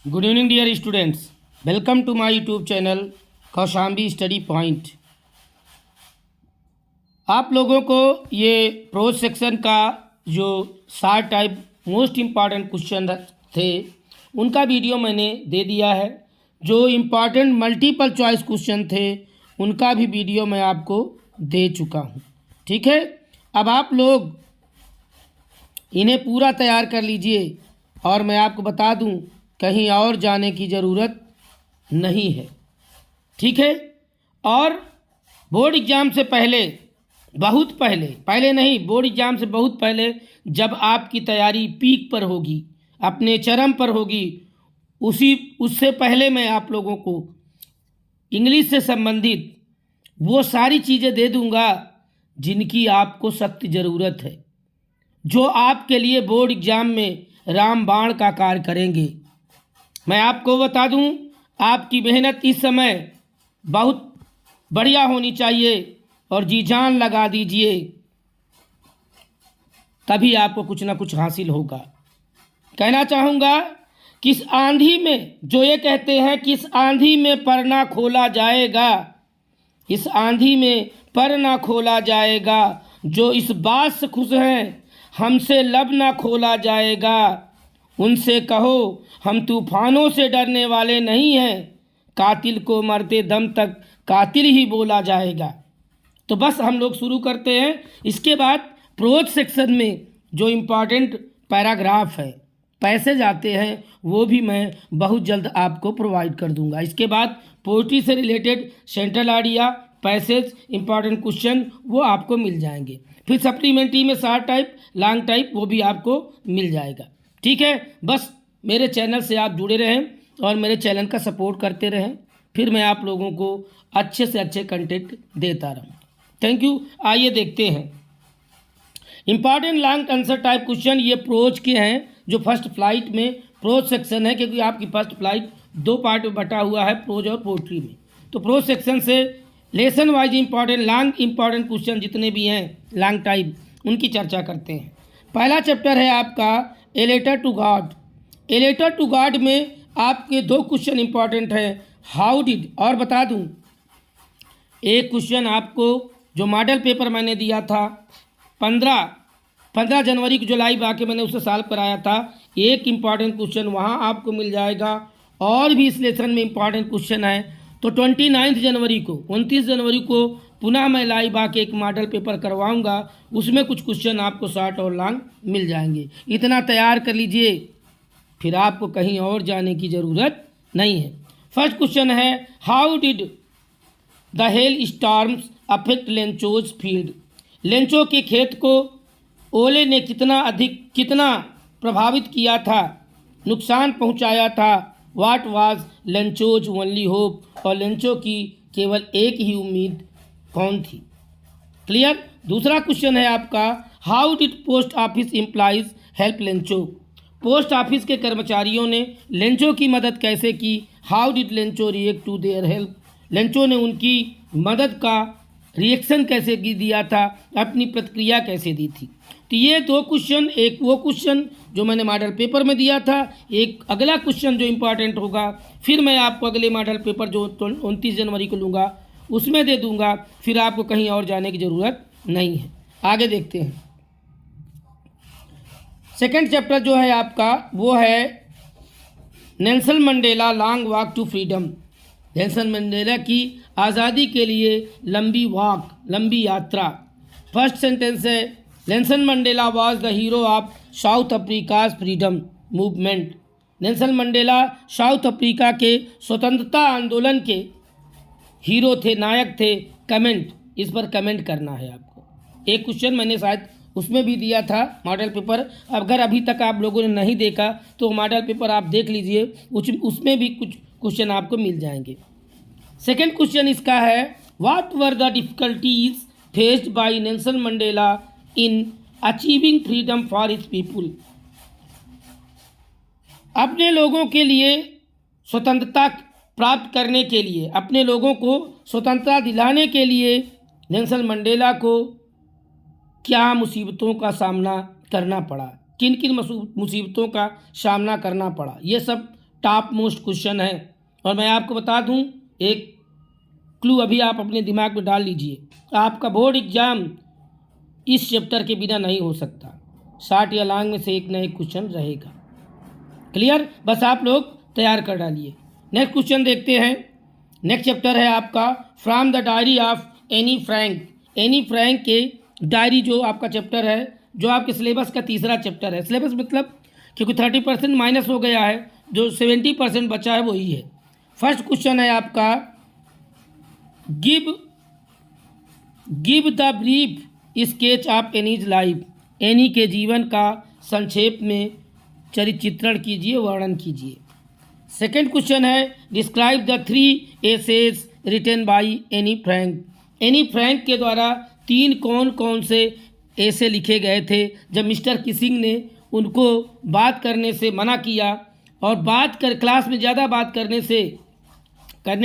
Good evening dear students, welcome to my YouTube channel Kaushambi Study Point. आप लोगों को ये प्रोज सेक्शन का जो 60 टाइप मोस्ट इम्पॉर्टेंट क्वेश्चन थे उनका वीडियो मैंने दे दिया है। जो इम्पॉर्टेंट मल्टीपल चॉइस क्वेश्चन थे उनका भी वीडियो मैं आपको दे चुका हूँ। ठीक है, अब आप लोग इन्हें पूरा तैयार कर लीजिए और मैं आपको बता दूं कहीं और जाने की ज़रूरत नहीं है। ठीक है, और बोर्ड एग्ज़ाम से पहले, बहुत पहले नहीं, बोर्ड एग्ज़ाम से बहुत पहले जब आपकी तैयारी पीक पर होगी, अपने चरम पर होगी, उससे पहले मैं आप लोगों को इंग्लिश से संबंधित वो सारी चीज़ें दे दूंगा जिनकी आपको सख्त ज़रूरत है, जो आपके लिए बोर्ड एग्ज़ाम में रामबाण का कार्य करेंगे। मैं आपको बता दूं, आपकी मेहनत इस समय बहुत बढ़िया होनी चाहिए और जी जान लगा दीजिए, तभी आपको कुछ ना कुछ हासिल होगा। कहना चाहूँगा, किस आंधी में, जो ये कहते हैं किस आंधी में पर ना खोला जाएगा, इस आंधी में पर ना खोला जाएगा, जो इस बात से खुश हैं हमसे लब ना खोला जाएगा, उनसे कहो हम तूफानों से डरने वाले नहीं हैं, कातिल को मरते दम तक कातिल ही बोला जाएगा। तो बस हम लोग शुरू करते हैं। इसके बाद प्रोज सेक्शन में जो इम्पॉर्टेंट पैराग्राफ है, पैसेज आते हैं, वो भी मैं बहुत जल्द आपको प्रोवाइड कर दूंगा। इसके बाद पोइट्री से related central idea, passage, important question वो आपको मिल जाएंगे। फिर सप्लीमेंट्री में शॉर्ट टाइप, लॉन्ग टाइप वो भी आपको मिल जाएगा। ठीक है, बस मेरे चैनल से आप जुड़े रहें और मेरे चैनल का सपोर्ट करते रहें, फिर मैं आप लोगों को अच्छे से अच्छे कंटेंट देता रहूँ। Thank you. आइए देखते हैं important long answer type question. ये प्रोज के हैं, जो फर्स्ट फ्लाइट में प्रोज सेक्शन है, क्योंकि आपकी फर्स्ट फ्लाइट 2 पार्ट में बटा हुआ है, प्रोज और पोट्री में। तो प्रोज सेक्शन से lesson wise important long important question जितने भी हैं लॉन्ग टाइप, उनकी चर्चा करते हैं। पहला चैप्टर है आपका a letter to God. A letter to God में आपके 2 क्वेश्चन इंपॉर्टेंट हैं, हाउ डिड, और बता दूं एक क्वेश्चन आपको जो मॉडल पेपर मैंने दिया था 15 जनवरी को, जो लाइव आके मैंने उससे सॉल्व कराया था, एक इम्पॉर्टेंट क्वेश्चन वहां आपको मिल जाएगा। और भी इस लेसन में इम्पॉर्टेंट क्वेश्चन है। तो 29 जनवरी को पुनः मैं लाइव आके एक मॉडल पेपर करवाऊंगा, उसमें कुछ क्वेश्चन आपको शॉर्ट और लॉन्ग मिल जाएंगे। इतना तैयार कर लीजिए, फिर आपको कहीं और जाने की ज़रूरत नहीं है। फर्स्ट क्वेश्चन है, how did the hell storms affect Lencho's field. Lencho के खेत को ओले ने कितना प्रभावित किया था, नुकसान पहुंचाया था। What was Lencho's only hope, और लेंचो की केवल एक ही उम्मीद कौन थी। क्लियर। दूसरा क्वेश्चन है आपका, how did post office employees help Lencho. Post office के कर्मचारियों ने लेंचो की मदद कैसे की। How did Lencho react to their help, Lencho ने उनकी मदद का रिएक्शन कैसे दिया था, अपनी प्रतिक्रिया कैसे दी थी। तो ये 2 क्वेश्चन, एक वो क्वेश्चन जो मैंने मॉडल पेपर में दिया था, एक अगला क्वेश्चन जो इम्पॉर्टेंट होगा, फिर मैं आपको अगले मॉडल पेपर जो 29 जनवरी को लूँगा उसमें दे दूंगा, फिर आपको कहीं और जाने की ज़रूरत नहीं है। आगे देखते हैं। सेकंड चैप्टर जो है आपका वो है Nelson Mandela long walk to freedom. Nelson Mandela की आज़ादी के लिए लंबी वॉक, लंबी यात्रा। फर्स्ट सेंटेंस है, Nelson Mandela was the hero of South Africa's freedom movement. Nelson Mandela South Africa के स्वतंत्रता आंदोलन के हीरो थे, नायक थे। कमेंट, इस पर कमेंट करना है आपको। एक क्वेश्चन मैंने शायद उसमें भी दिया था मॉडल पेपर, अगर अभी तक आप लोगों ने नहीं देखा तो मॉडल पेपर आप देख लीजिए, उसमें भी कुछ क्वेश्चन आपको मिल जाएंगे। सेकंड क्वेश्चन इसका है, what were the difficulties faced by Nelson Mandela in achieving freedom for his people. अपने लोगों के लिए स्वतंत्रता प्राप्त करने के लिए, अपने लोगों को स्वतंत्रता दिलाने के लिए नेल्सन मंडेला को क्या मुसीबतों का सामना करना पड़ा, किन किन मुसीबतों का सामना करना पड़ा, ये सब टॉप मोस्ट क्वेश्चन है। और मैं आपको बता दूं, एक क्लू अभी आप अपने दिमाग में डाल लीजिए, आपका बोर्ड एग्जाम इस चैप्टर के बिना नहीं हो सकता। 60 या लांग में से एक न एक क्वेश्चन रहेगा। क्लियर? बस आप लोग तैयार कर डालिए। नेक्स्ट क्वेश्चन देखते हैं। नेक्स्ट चैप्टर है आपका from the diary of any Frank. Anne Frank के डायरी जो आपका चैप्टर है, जो आपके सिलेबस का तीसरा चैप्टर है। सिलेबस मतलब क्योंकि 30% माइनस हो गया है, जो 70% बचा है वही है। फर्स्ट क्वेश्चन है आपका give the brief sketch of Anne's life. Anne के जीवन का संक्षेप में चित्रण कीजिए, वर्णन कीजिए। सेकेंड क्वेश्चन है describe the 3 essays written by Anne Frank. Anne Frank के द्वारा 3 कौन कौन से ऐसे लिखे गए थे जब मिस्टर किसिंग ने उनको बात करने से मना किया और क्लास में ज़्यादा बात करने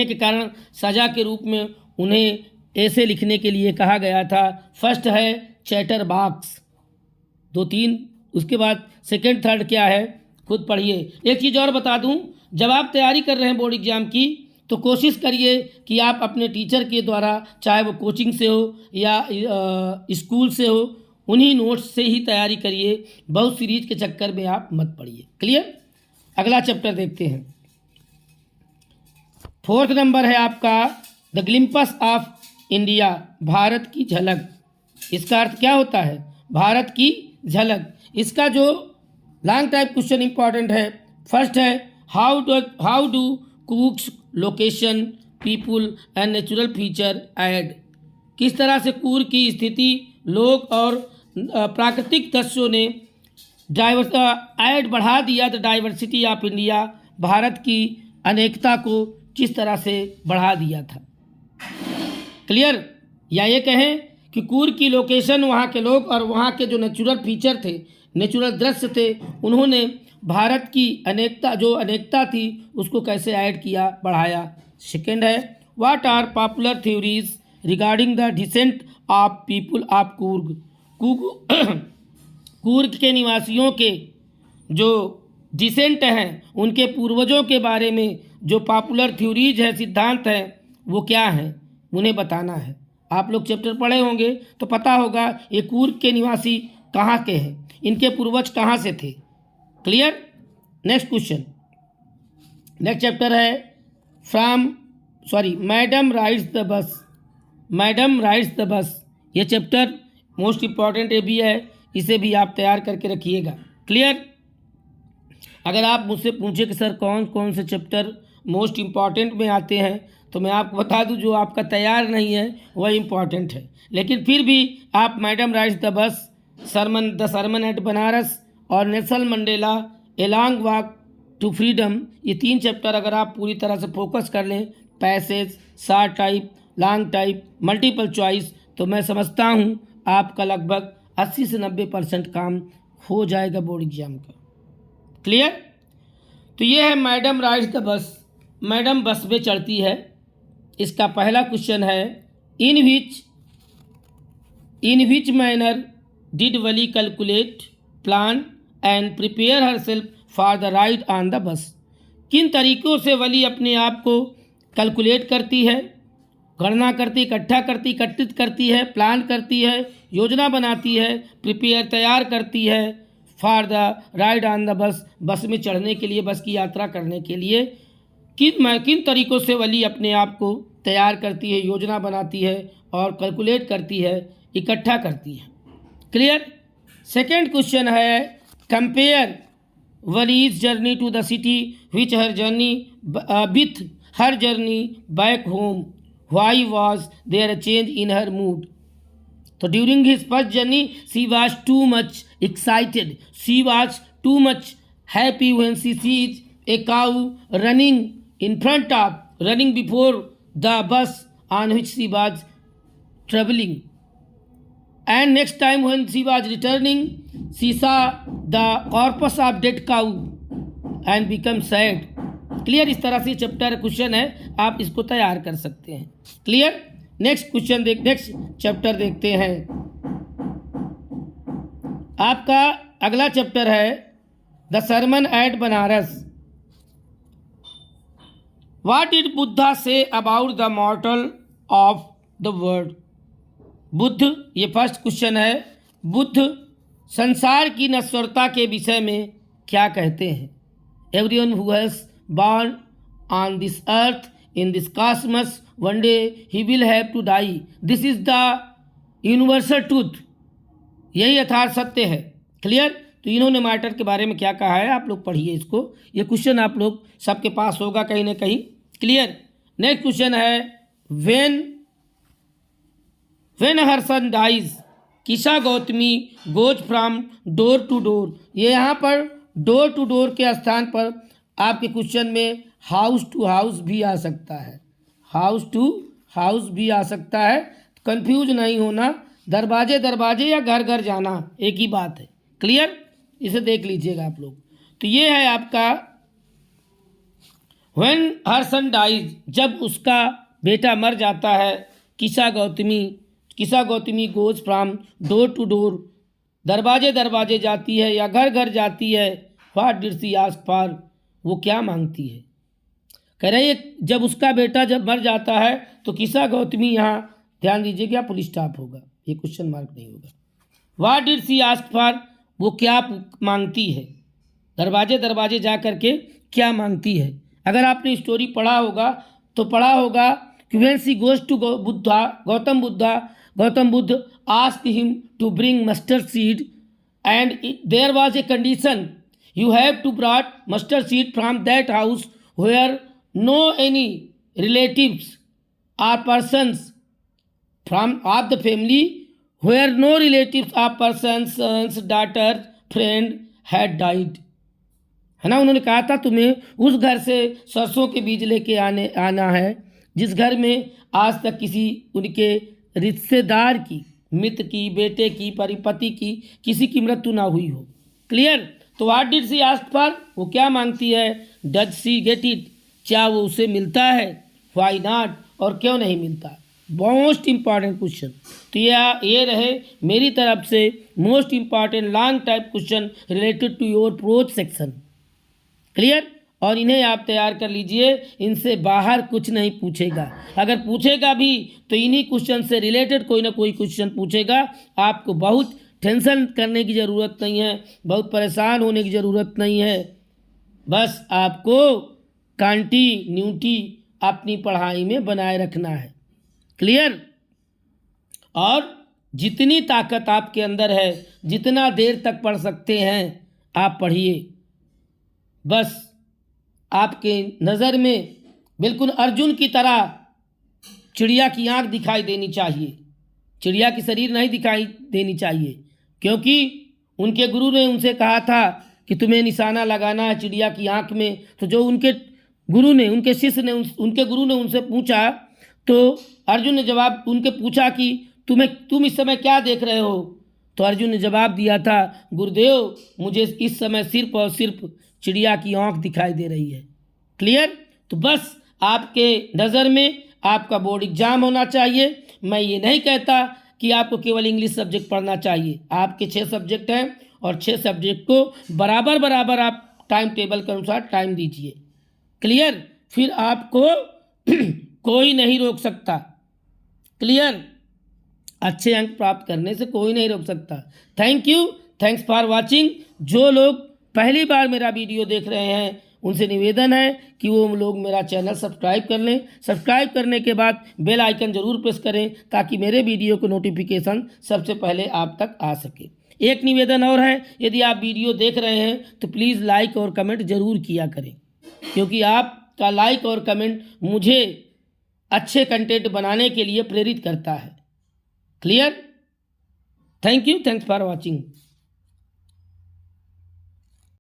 के कारण सज़ा के रूप में उन्हें ऐसे लिखने के लिए कहा गया था। फर्स्ट है चैटर बॉक्स, 2-3। उसके बाद सेकंड थर्ड क्या है खुद पढ़िए। एक चीज़ और बता दूं, जब आप तैयारी कर रहे हैं बोर्ड एग्जाम की तो कोशिश करिए कि आप अपने टीचर के द्वारा, चाहे वो कोचिंग से हो या स्कूल से हो, उन्हीं नोट्स से ही तैयारी करिए। बहुत सीरीज के चक्कर में आप मत पढ़िए। क्लियर? अगला चैप्टर देखते हैं। 4th नंबर है आपका द ग्लिम्पस ऑफ इंडिया, भारत की झलक। इसका अर्थ क्या होता है? भारत की झलक। इसका जो लॉन्ग टाइप क्वेश्चन इंपॉर्टेंट है। फर्स्ट है how do कुक्स location people and natural feature add. किस तरह से कूर्ग की स्थिति, लोग और प्राकृतिक दृश्यों ने ऐड बढ़ा दिया the diversity of India, Bharat की अनेकता को किस तरह से बढ़ा दिया था। क्लियर? या ये कहें कि कूर्ग की लोकेशन, वहाँ के लोग और वहाँ के जो नेचुरल फीचर थे, नेचुरल दृश्य थे, उन्होंने भारत की अनेकता थी उसको कैसे ऐड किया, बढ़ाया। सेकेंड है what are popular theories regarding the descent of people of Coorg. Coorg के निवासियों के जो डिसेंट हैं, उनके पूर्वजों के बारे में जो पॉपुलर थ्योरीज है, सिद्धांत हैं, वो क्या हैं, उन्हें बताना है। आप लोग चैप्टर पढ़े होंगे तो पता होगा ये कूर्ग के निवासी कहाँ के हैं, इनके पूर्वज कहाँ से थे। Clear? Next question. Next chapter है madam rides the bus. Madam rides the bus, ये चैप्टर मोस्ट इम्पॉर्टेंट ये भी है, इसे भी आप तैयार करके रखिएगा। क्लियर? अगर आप मुझसे पूछे कि सर कौन कौन से चैप्टर मोस्ट इम्पॉर्टेंट में आते हैं, तो मैं आपको बता दूं जो आपका तैयार नहीं है वह इम्पॉर्टेंट है। लेकिन फिर भी आप madam rides the bus, the sermon at Benares और Nelson Mandela a long walk to freedom, ये 3 चैप्टर अगर आप पूरी तरह से फोकस कर लें, passage, short type, long type, multiple choice, तो मैं समझता हूँ आपका लगभग 80 से 90% काम हो जाएगा बोर्ड एग्जाम का। क्लियर? तो ये है madam rides the bus, madam bus में चढ़ती है। इसका पहला क्वेश्चन है in which manner did Valli calculate, plan and prepare herself for the ride on the bus. किन तरीक़ों से वली अपने आप को कैलकुलेट करती है, गणना करती, एकत्रित करती है, प्लान करती है, योजना बनाती है, प्रिपेयर तैयार करती है for the ride on the बस, बस में चढ़ने के लिए, बस की यात्रा करने के लिए किन तरीक़ों से वली अपने आप को तैयार करती है, योजना बनाती है और कैलकुलेट करती है, इकट्ठा करती है। क्लियर? सेकेंड क्वेश्चन है compare Valli's journey to the city which her journey with her journey back home, why was there a change in her mood. तो during his first journey she was too much excited, she was too much happy when she sees a cow running before the bus on which she was traveling, and next time when she was returning she saw the corpus of dead cow and became sad. Clear? इस तरह से chapter question है, आप इसको तैयार कर सकते हैं। क्लियर? नेक्स्ट चैप्टर देखते हैं। आपका अगला चैप्टर है the sermon at Benares. What did Buddha say about the mortal of the world. Buddha, ये फर्स्ट क्वेश्चन है, बुद्ध संसार की नश्वरता के विषय में क्या कहते हैं। Everyone who has born on this earth in this cosmos one day he will have to die, this is the universal truth, यही यथार्थ सत्य है। क्लियर। तो इन्होंने मैटर के बारे में क्या कहा है आप लोग पढ़िए इसको, ये क्वेश्चन आप लोग सबके पास होगा कहीं ना कहीं। क्लियर। नेक्स्ट क्वेश्चन है when her son dies Kisa Gotami goes from door to door. ये यहाँ पर डोर टू डोर के स्थान पर आपके क्वेश्चन में हाउस टू हाउस भी आ सकता है, हाउस टू हाउस भी आ सकता है। कंफ्यूज नहीं होना, दरवाजे दरवाजे या घर घर जाना एक ही बात है। क्लियर। इसे देख लीजिएगा आप लोग। तो ये है आपका व्हेन हर सन डाइज, जब उसका बेटा मर जाता है। Kisa Gotami goes from door to door, दरवाजे दरवाजे जाती है या घर घर जाती है। What did she ask for, वो क्या मांगती है। कह रहे हैं जब उसका बेटा जब मर जाता है तो किसा गौतमी, यहाँ ध्यान दीजिए क्या पुलिस स्टॉप होगा, ये क्वेश्चन मार्क नहीं होगा। What did she ask for, वो क्या मांगती है, दरवाजे दरवाजे जा करके क्या मांगती है। अगर आपने स्टोरी पढ़ा होगा तो पढ़ा होगा कि when she goes to Gautam Buddha asked him to bring mustard seed and there was a condition, you have to brought mustard seed from that house where no any relatives or persons from of the family where no relatives or persons, sons, daughter, friend had died। है ना, उन्होंने कहा था तुम्हें उस घर से सरसों के बीज लेके आना है जिस घर में आज तक किसी उनके रिश्तेदार की, मित्र की, बेटे की, परिपति की, किसी की मृत्यु ना हुई हो। क्लियर। तो what did she ask for, वो क्या मांगती है। डज शी गेट इट, क्या वो उसे मिलता है। व्हाई नॉट, और क्यों नहीं मिलता। Most important question. तो ये रहे मेरी तरफ से most important long type question related to your prose section. Clear. और इन्हें आप तैयार कर लीजिए, इनसे बाहर कुछ नहीं पूछेगा। अगर पूछेगा भी तो इन्हीं क्वेश्चन से रिलेटेड कोई ना कोई क्वेश्चन पूछेगा। आपको बहुत टेंशन करने की ज़रूरत नहीं है, बहुत परेशान होने की ज़रूरत नहीं है। बस आपको कंटिन्यूटी अपनी पढ़ाई में बनाए रखना है। क्लियर। और जितनी ताकत आपके अंदर है, जितना देर तक पढ़ सकते हैं आप पढ़िए। बस आपके नज़र में बिल्कुल अर्जुन की तरह चिड़िया की आँख दिखाई देनी चाहिए, चिड़िया की शरीर नहीं दिखाई देनी चाहिए। क्योंकि उनके गुरु ने उनसे कहा था कि तुम्हें निशाना लगाना है चिड़िया की आँख में। तो जो उनके गुरु ने, उनके शिष्य ने, उनके गुरु ने उनसे पूछा तो अर्जुन ने जवाब उनके पूछा कि तुम इस समय क्या देख रहे हो। तो अर्जुन ने जवाब दिया था, गुरुदेव मुझे इस समय सिर्फ और सिर्फ चिड़िया की आँख दिखाई दे रही है। क्लियर। तो बस आपके नज़र में आपका बोर्ड एग्जाम होना चाहिए। मैं ये नहीं कहता कि आपको केवल इंग्लिश सब्जेक्ट पढ़ना चाहिए। आपके 6 सब्जेक्ट हैं और 6 सब्जेक्ट को बराबर आप टाइम टेबल के अनुसार टाइम दीजिए। क्लियर। फिर आपको कोई नहीं रोक सकता। क्लियर। अच्छे अंक प्राप्त करने से कोई नहीं रोक सकता। Thank you, thanks for watching. जो लोग पहली बार मेरा वीडियो देख रहे हैं उनसे निवेदन है कि वो लोग मेरा चैनल सब्सक्राइब कर लें। सब्सक्राइब करने के बाद बेल आइकन ज़रूर प्रेस करें ताकि मेरे वीडियो को नोटिफिकेशन सबसे पहले आप तक आ सके। एक निवेदन और है, यदि आप वीडियो देख रहे हैं तो प्लीज़ लाइक और कमेंट ज़रूर किया करें, क्योंकि आपका लाइक और कमेंट मुझे अच्छे कंटेंट बनाने के लिए प्रेरित करता है। Clear. Thank you, thanks for watching.